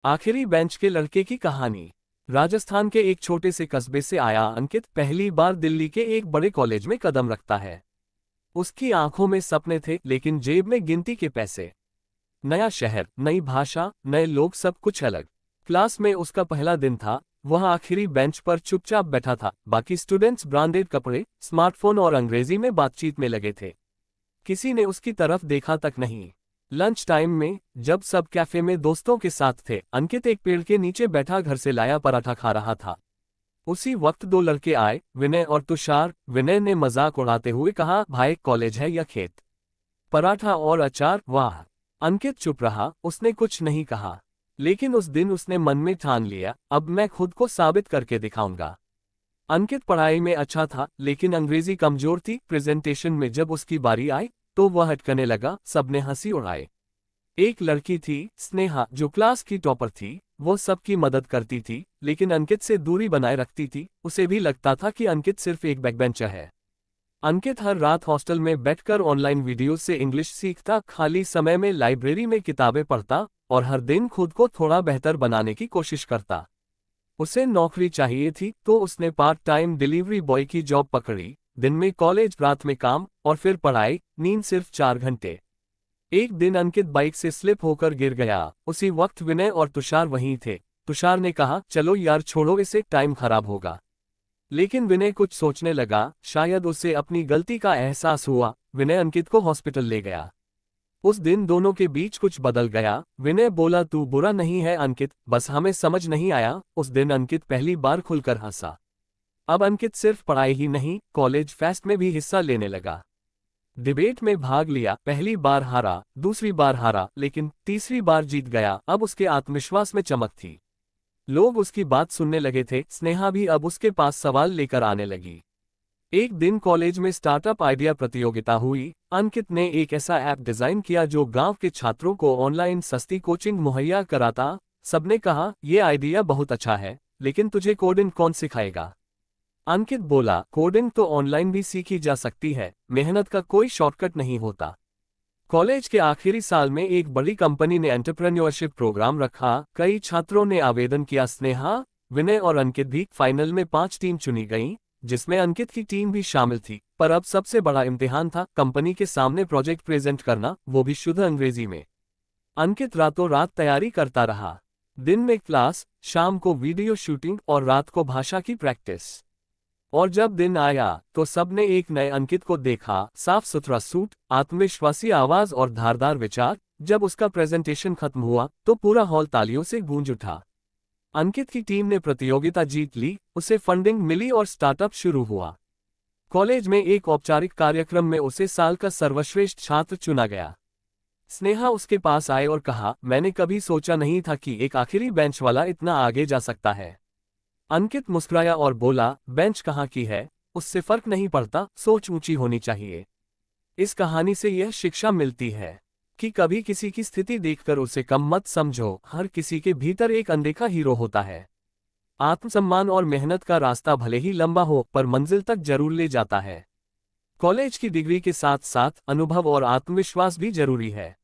आखिरी बेंच के लड़के की कहानी। राजस्थान के एक छोटे से कस्बे से आया अंकित पहली बार दिल्ली के एक बड़े कॉलेज में कदम रखता है। उसकी आंखों में सपने थे, लेकिन जेब में गिनती के पैसे। नया शहर, नई भाषा, नए लोग, सब कुछ अलग। क्लास में उसका पहला दिन था। वह आखिरी बेंच पर चुपचाप बैठा था। बाकी स्टूडेंट्स ब्रांडेड कपड़े, स्मार्टफोन और अंग्रेजी में बातचीत में लगे थे। किसी ने उसकी तरफ देखा तक नहीं। लंच टाइम में जब सब कैफे में दोस्तों के साथ थे, अंकित एक पेड़ के नीचे बैठा घर से लाया पराठा खा रहा था। उसी वक्त दो लड़के आए, विनय और तुषार। विनय ने मजाक उड़ाते हुए कहा, भाई कॉलेज है या खेत? पराठा और अचार, वाह। अंकित चुप रहा, उसने कुछ नहीं कहा। लेकिन उस दिन उसने मन में ठान लिया, अब मैं खुद को साबित करके दिखाऊंगा। अंकित पढ़ाई में अच्छा था, लेकिन अंग्रेजी कमजोर थी। प्रेजेंटेशन में जब उसकी बारी आई तो वह हटकने लगा। सबने हंसी उड़ाई। एक लड़की थी, स्नेहा, जो क्लास की टॉपर थी। वो सबकी मदद करती थी, लेकिन अंकित से दूरी बनाए रखती थी। उसे भी लगता था कि अंकित सिर्फ एक बैकबेंचर है। अंकित हर रात हॉस्टल में बैठकर ऑनलाइन वीडियोस से इंग्लिश सीखता, खाली समय में लाइब्रेरी में किताबें पढ़ता और हर दिन खुद को थोड़ा बेहतर बनाने की कोशिश करता। उसे नौकरी चाहिए थी, तो उसने पार्ट टाइम डिलीवरी बॉय की जॉब पकड़ी। दिन में कॉलेज, रात में काम और फिर पढ़ाई। नींद सिर्फ 4 घंटे। एक दिन अंकित बाइक से स्लिप होकर गिर गया। उसी वक्त विनय और तुषार वहीं थे। तुषार ने कहा, चलो यार छोड़ो इसे, टाइम खराब होगा। लेकिन विनय कुछ सोचने लगा, शायद उसे अपनी गलती का एहसास हुआ। विनय अंकित को हॉस्पिटल ले गया। उस दिन दोनों के बीच कुछ बदल गया। विनय बोला, तू बुरा नहीं है अंकित, बस हमें समझ नहीं आया। उस दिन अंकित पहली बार खुलकर हंसा। अब अंकित सिर्फ पढ़ाई ही नहीं, कॉलेज फेस्ट में भी हिस्सा लेने लगा। डिबेट में भाग लिया, पहली बार हारा, दूसरी बार हारा, लेकिन तीसरी बार जीत गया। अब उसके आत्मविश्वास में चमक थी। लोग उसकी बात सुनने लगे थे। स्नेहा भी अब उसके पास सवाल लेकर आने लगी। एक दिन कॉलेज में स्टार्टअप आइडिया प्रतियोगिता हुई। अंकित ने एक ऐसा ऐप डिजाइन किया जो गांव के छात्रों को ऑनलाइन सस्ती कोचिंग मुहैया कराता। सबने कहा, यह आइडिया बहुत अच्छा है, लेकिन तुझे कोडिंग कौन सिखाएगा? अंकित बोला, कोडिंग तो ऑनलाइन भी सीखी जा सकती है, मेहनत का कोई शॉर्टकट नहीं होता। कॉलेज के आखिरी साल में एक बड़ी कंपनी ने एंटरप्रेन्योरशिप प्रोग्राम रखा। कई छात्रों ने आवेदन किया। स्नेहा, विनय और अंकित भी। फाइनल में 5 टीम चुनी गईं, जिसमें अंकित की टीम भी शामिल थी। पर अब सबसे बड़ा इम्तिहान था, कंपनी के सामने प्रोजेक्ट प्रेजेंट करना, वो भी शुद्ध अंग्रेजी में। अंकित रातों रात तैयारी करता रहा। दिन में क्लास, शाम को वीडियो शूटिंग और रात को भाषा की प्रैक्टिस। और जब दिन आया तो सबने एक नए अंकित को देखा। साफ सुथरा सूट, आत्मविश्वासी आवाज और धारदार विचार। जब उसका प्रेजेंटेशन खत्म हुआ तो पूरा हॉल तालियों से गूंज उठा। अंकित की टीम ने प्रतियोगिता जीत ली, उसे फंडिंग मिली और स्टार्टअप शुरू हुआ। कॉलेज में एक औपचारिक कार्यक्रम में उसे साल का सर्वश्रेष्ठ छात्र चुना गया। स्नेहा उसके पास आए और कहा, मैंने कभी सोचा नहीं था कि एक आखिरी बेंच वाला इतना आगे जा सकता है। अंकित मुस्कुराया और बोला, बेंच कहाँ की है, उससे फर्क नहीं पड़ता, सोच ऊंची होनी चाहिए। इस कहानी से यह शिक्षा मिलती है कि कभी किसी की स्थिति देखकर उसे कम मत समझो। हर किसी के भीतर एक अनदेखा हीरो होता है। आत्मसम्मान और मेहनत का रास्ता भले ही लंबा हो, पर मंजिल तक जरूर ले जाता है। कॉलेज की डिग्री के साथ साथ अनुभव और आत्मविश्वास भी जरूरी है।